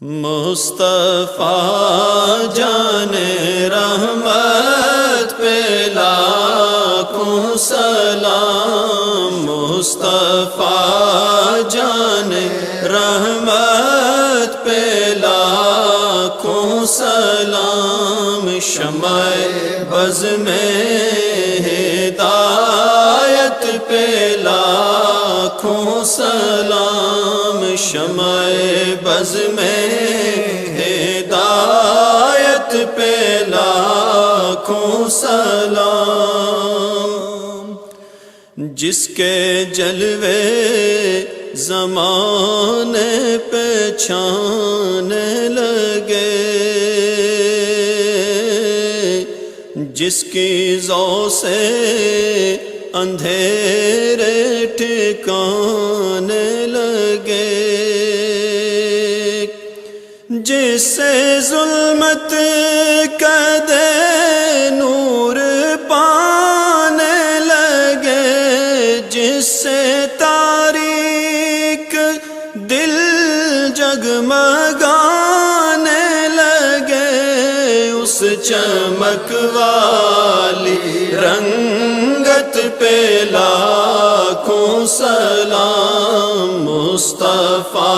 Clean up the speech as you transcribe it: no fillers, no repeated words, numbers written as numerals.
مصطفیٰ جان رحمت پہ لاکھوں سلام، مصطفیٰ جان رحمت پہ لاکھوں سلام، شمع بز میں ہدایت پہ لاکھوں سلام، شمع بز میں ہدایت پہ لاکھوں سلام، جس کے جلوے زمانے پہچانے لگے، جس کی ضوء سے اندھیرے ٹھکانے لگے، جس سے ظلمت قدے نور پانے لگے، جس سے تاریک دل جگمگانے لگے، اس چمک والی رنگت پہ لاکھوں سلام، مصطفیٰ